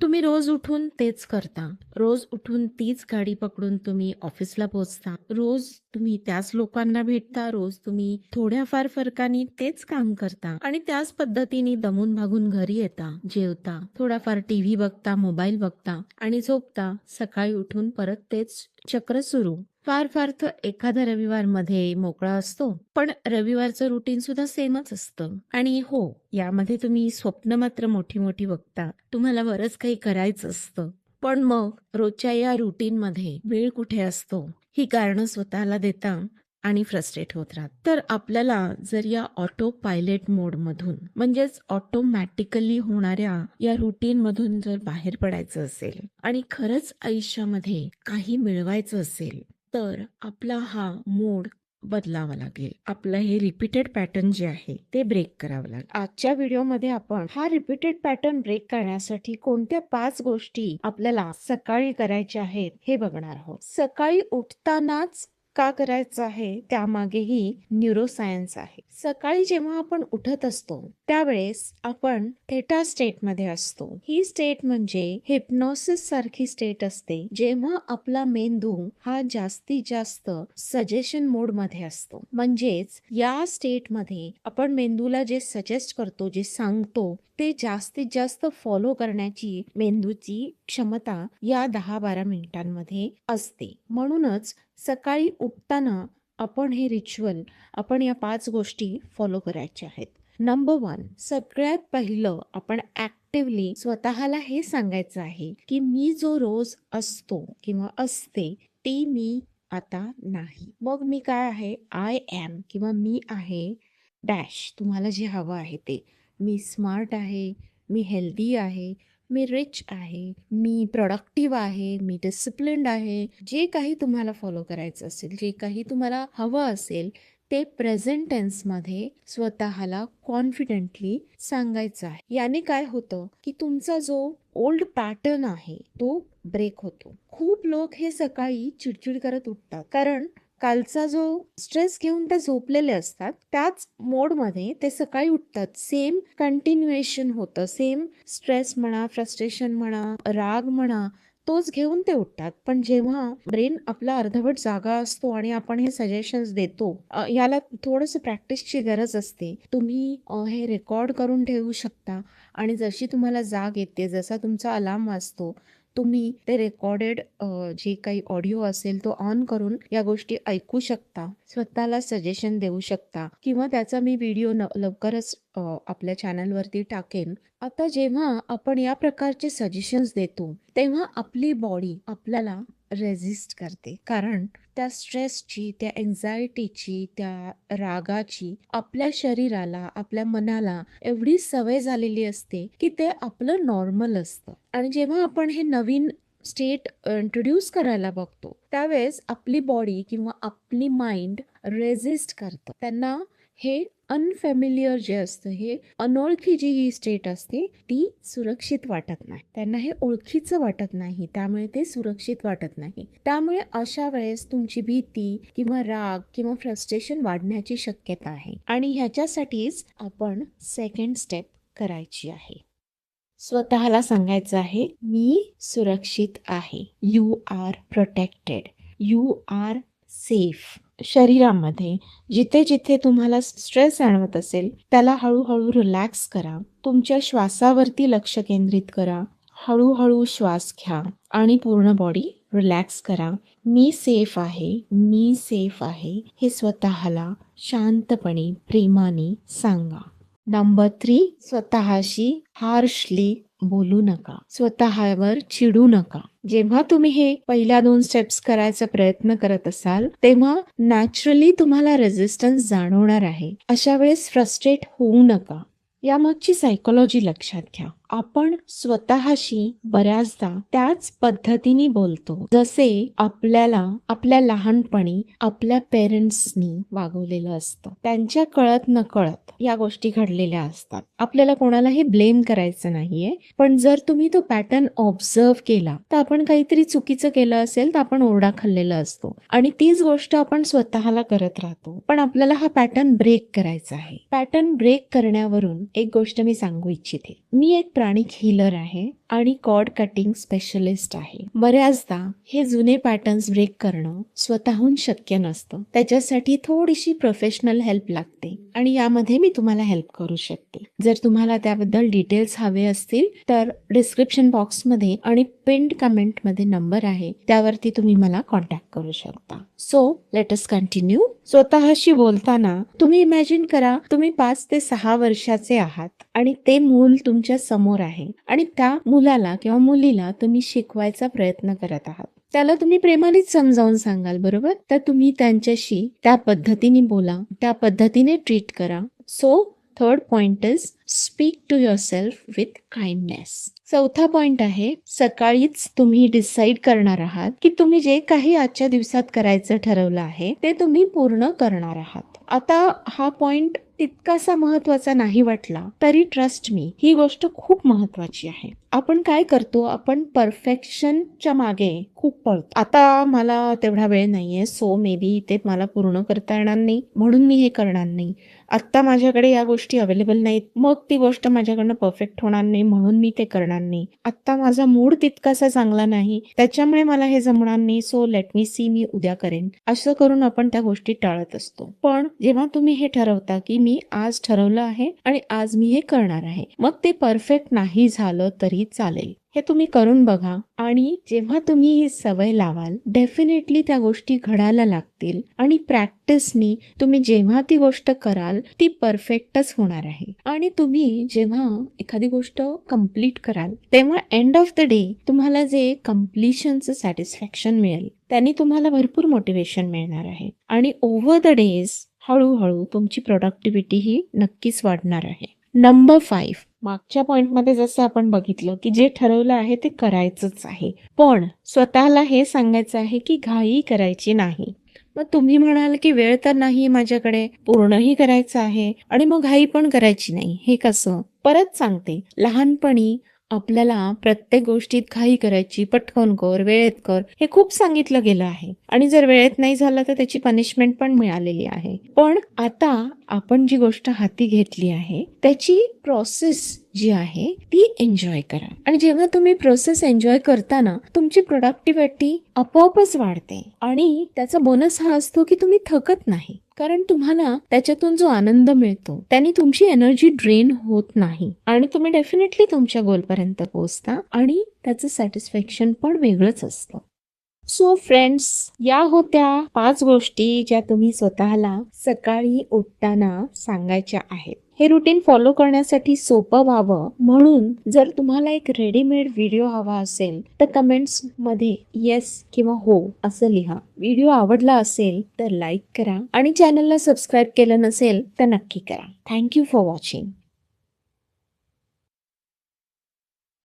तुम्ही रोज उठून तेच करता. रोज उठून तीच गाडी पकडून तुम्ही ऑफिसला पोहोचता. रोज तुम्ही त्याच लोकांना भेटता. रोज तुम्ही थोड्याफार फरकाने तेच काम करता आणि त्याच पद्धतीने दमून भागून घरी येता, जेवता, थोडाफार टीव्ही बघता, मोबाईल बघता आणि झोपता. सकाळी उठून परत तेच चक्र सुरू. फार फार तर एखादा रविवार मध्ये मोकळा असतो, पण रविवारचं रुटीन सुद्धा सेमच असतं. आणि हो, यामध्ये तुम्ही स्वप्न मात्र मोठी मोठी बघता. तुम्हाला बरंच काही करायचं असतं, पण मग रोजच्या या रुटीन मध्ये वेळ कुठे असतो ही कारणं स्वतःला देता आणि फ्रस्ट्रेट होत राहत. तर आपल्याला जर या ऑटो पायलट मोड मधून म्हणजेच ऑटोमॅटिकली होणाऱ्या या रुटीन मधून जर बाहेर पडायचं असेल आणि खरंच आयुष्यामध्ये काही मिळवायचं असेल, तर आपला हा मोड बदलावा लागेल. आपलं हे रिपीटेड पॅटर्न जे आहे ते ब्रेक करावं लागेल. आजच्या व्हिडिओमध्ये आपण हा रिपीटेड पॅटर्न ब्रेक करण्यासाठी कोणत्या 5 गोष्टी आपल्याला सकाळी करायच्या आहेत हे बघणार आहोत. सकाळी उठतानाच का करायचं आहे त्यामागेही न्यूरोसायन्स आहे. सकाळी जेव्हा आपण उठत असतो त्यावेळेस आपण थेटा स्टेट मध्ये असतो. ही स्टेट म्हणजे हिप्नोसिस सारखी स्टेट असते, जेव्हा आपला मेंदू हा जास्तीत जास्त सजेशन मोड मध्ये असतो. म्हणजेच या स्टेट मध्ये आपण मेंदूला जे सजेस्ट करतो, जे सांगतो ते जास्तीत जास्त फॉलो करण्याची मेंदूची क्षमता या 10-12 मिनिटांमध्ये असते. म्हणूनच सकाळी उठताना आपण हे रिच्युअल, आपण या 5 गोष्टी फॉलो करायच्या आहेत. नंबर 1, सगळ्यात पहिलं आपण ऍक्टिव्हली स्वतःला हे सांगायचं आहे की मी जो रोज असतो किंवा असते ती मी आता नाही. मग मी काय आहे? आय एम किंवा मी आहे डॅश, तुम्हाला जे हवं आहे ते. मी स्मार्ट आहे, मी हेल्दी आहे, मी रिच आहे, मी प्रोडक्टिव्ह आहे, मी डिसिप्लिन्ड आहे. जे काही तुम्हाला फॉलो करायचं असेल, जे काही तुम्हाला हवं असेल ते प्रेझेंट टेन्समध्ये स्वतःला कॉन्फिडेंटली सांगायचं आहे. याने काय होतं की तुमचा जो ओल्ड पॅटर्न आहे तो ब्रेक होतो. खूप लोक हे सकाळी चिडचिड करत उठतात, कारण कालचा जो स्ट्रेस घेऊन ते झोपलेले असतात त्याच मोडमध्ये ते सकाळी उठतात. सेम कंटिन्युएशन होतं, सेम स्ट्रेस म्हणा, फ्रस्ट्रेशन म्हणा, राग म्हणा, तोच घेऊन ते उठतात. पण जेव्हा ब्रेन आपला अर्धवट जागा असतो आणि आपण हे सजेशन्स देतो, याला थोडंसं प्रॅक्टिसची गरज असते. तुम्ही हे रेकॉर्ड करून ठेवू शकता आणि जशी तुम्हाला जाग येते, जसा तुमचा अलार्म वाजतो, तुम्ही ते रेकॉर्डेड जे काही ऑडिओ असेल तो ऑन करून या गोष्टी ऐकू शकता, स्वतःला सजेशन देऊ शकता, किंवा त्याचा मी व्हिडिओ लवकरच आपल्या चॅनलवरती टाकेन. आता जेव्हा आपण या प्रकारचे सजेशन्स देतो तेव्हा आपली बॉडी आपल्याला रेजिस्ट करते, कारण त्या स्ट्रेसची, त्या एन्झायटीची, त्या रागाची आपल्या शरीराला, आपल्या मनाला एवढी सवय झालेली असते की ते आपलं नॉर्मल असतं. आणि जेव्हा आपण हे नवीन स्टेट इंट्रोड्यूस करायला बघतो त्यावेळेस आपली बॉडी किंवा आपली माइंड रेजिस्ट करतं. त्यांना हे अनफॅमिलियर जे असतं, हे अनोळखी जी ही स्टेट असते ती सुरक्षित वाटत नाही. त्यांना हे ओळखीचं वाटत नाही, त्यामुळे ते सुरक्षित वाटत नाही. त्यामुळे अशा वेळेस तुमची भीती किंवा राग किंवा फ्रस्ट्रेशन वाढण्याची शक्यता आहे. आणि ह्याच्यासाठीच आपण सेकंड स्टेप करायची आहे. स्वतःला सांगायचं आहे मी सुरक्षित आहे. You are protected, you are safe. शरीरामध्ये जिथे जिथे तुम्हाला स्ट्रेस जाणवत असेल त्याला हळूहळू रिलॅक्स करा. तुमच्या श्वासावरती लक्ष केंद्रित करा. हळूहळू श्वास घ्या आणि पूर्ण बॉडी रिलॅक्स करा. मी सेफ आहे, मी सेफ आहे हे स्वतःला शांतपणे, प्रेमाने सांगा. नंबर 3, स्वतःशी हार्शली बोलू नका. स्वतःवर चिडू नका. जेव्हा तुम्ही हे पहिल्या 2 स्टेप्स करायचा प्रयत्न करत असाल तेव्हा नॅचरली तुम्हाला रेझिस्टन्स जाणवणार आहे. अशा वेळेस फ्रस्ट्रेट होऊ नका. यामागची सायकोलॉजी लक्षात घ्या. आपण स्वतःशी बऱ्याचदा त्याच पद्धतीने बोलतो जसे आपल्याला आपल्या लहानपणी आपल्या पेरेंट्सनी वागवलेलं असतं. त्यांच्या कळत नकळत या गोष्टी घडलेल्या असतात. आपल्याला कोणालाही ब्लेम करायचं नाहीये, पण जर तुम्ही तो पॅटर्न ऑब्झर्व केला तर आपण काहीतरी चुकीचं केलं असेल तर आपण ओरडा खाल्लेला असतो आणि तीच गोष्ट आपण स्वतःला करत राहतो. पण आपल्याला हा पॅटर्न ब्रेक करायचा आहे. पॅटर्न ब्रेक करण्यावरून एक गोष्ट मी सांगू इच्छिते. मी एक प्राणिक हीलर आहे आणि कॉर्ड कटिंग स्पेशलिस्ट आहे. बऱ्याचदा हे जुने पॅटर्न्स ब्रेक करणं स्वतःहून शक्य नसतं. त्याच्यासाठी थोडीशी प्रोफेशनल हेल्प लागते आणि यामध्ये मी तुम्हाला हेल्प करू शकते. जर तुम्हाला त्याबद्दल डिटेल्स हवे असतील तर डिस्क्रिप्शन बॉक्समध्ये आणि पिन्ड कमेंटमध्ये नंबर आहे, त्यावरती तुम्ही मला कॉन्टॅक्ट करू शकता. So let us continue. स्वतःशी बोलताना तुम्ही इमॅजिन करा, तुम्ही 5 ते 6 वर्षाचे आहात आणि ते मूल तुमच्या समोर आहे आणि त्या मुलाला किंवा मुलीला तुम्ही शिकवायचा प्रयत्न करत आहात. त्याला तुम्ही प्रेमानेच समजावून सांगाल, बरोबर? तर तुम्ही त्यांच्याशी त्या पद्धतीने बोला, त्या पद्धतीने ट्रीट करा. So third point is speak to yourself with kindness. चौथा पॉइंट आहे, सकाळीच तुम्ही डिसाईड करणार आहात की तुम्ही जे काही आजच्या दिवसात करायचं ठरवलं आहे ते तुम्ही पूर्ण करणार आहात. आता हा पॉइंट तितकासा महत्वाचा नाही वाटला तरी ट्रस्ट मी, ही गोष्ट खूप महत्वाची आहे. आपण काय करतो, आपण परफेक्शनच्या मागे खूप पळतो. आता मला तेवढा वेळ नाहीये, सो मे बी ते मला पूर्ण करता येणार नाही म्हणून मी हे करणार नाही. आत्ता माझ्याकडे या गोष्टी अवेलेबल नाहीत, मग ती गोष्ट माझ्याकडनं परफेक्ट होणार नाही म्हणून मी ते करणार नाही. आत्ता माझा मूड तितकासा चांगला नाही त्याच्यामुळे मला हे जमणार नाही, सो लेट मी सी, मी उद्या करेन. असं करून आपण त्या गोष्टी टाळत असतो. पण जेव्हा तुम्ही हे ठरवता की मी आज ठरवलं आहे आणि आज मी हे करणार आहे, मग ते परफेक्ट नाही झालं तरी चालेल, हे तुम्ही करून बघा. आणि जेव्हा तुम्ही ही सवय लावाल डेफिनेटली त्या गोष्टी घडायला लागतील आणि प्रॅक्टिसनी तुम्ही जेव्हा ती गोष्ट कराल ती परफेक्टच होणार आहे. आणि तुम्ही जेव्हा एखादी गोष्ट कम्प्लीट कराल तेव्हा एंड ऑफ द डे तुम्हाला जे कम्प्लिशनचं सॅटिस्फॅक्शन मिळेल त्यांनी तुम्हाला भरपूर मोटिवेशन मिळणार आहे आणि ओव्हर द डेज हळूहळू तुमची प्रोडक्टिव्हिटी ही नक्कीच वाढणार आहे. नंबर 5, मागच्या पॉइंटमध्ये जसं आपण बघितलं की जे ठरवलं आहे ते करायचंच आहे, पण स्वतःला हे सांगायचं आहे की घाई करायची नाही. मग तुम्ही म्हणाल की वेळ तर नाही माझ्याकडे, पूर्णही करायचं आहे आणि मग घाई पण करायची नाही, हे कसं? परत सांगते, लहानपणी आपल्याला प्रत्येक गोष्टीत घाई करायची, पटकन कर, वेळेत कर, हे खूप सांगितलं गेलं आहे आणि जर वेळेत नाही झालं तर त्याची पनिशमेंट पण मिळालेली आहे. पण आता आपण जी गोष्ट हाती घेतली आहे त्याची प्रोसेस जी आहे ती एन्जॉय करा. आणि जेव्हा तुम्ही प्रोसेस एन्जॉय करताना तुमची प्रोडक्टिव्हिटी आपोआपच वाढते आणि त्याचा बोनस हा असतो की तुम्ही थकत नाही, कारण तुम्हाला त्याच्यातून जो आनंद मिळतो त्याने तुमची एनर्जी ड्रेन होत नाही आणि तुम्ही डेफिनेटली तुमच्या गोलपर्यंत पोहोचता आणि त्याचं सॅटिस्फॅक्शन पण वेगळंच असतं. सो फ्रेंड्स, या होत्या 5 गोष्टी ज्या तुम्ही स्वतःला सकाळी उठताना सांगायच्या आहेत. हे रुटीन फॉलो करण्यासाठी सोपं व्हावं म्हणून जर तुम्हाला एक रेडीमेड व्हिडिओ हवा असेल तर कमेंट्स मध्ये येस किंवा हो असं लिहा. व्हिडिओ आवडला असेल तर लाईक करा आणि चॅनलला सबस्क्राईब केलं नसेल तर नक्की करा. Thank you for watching.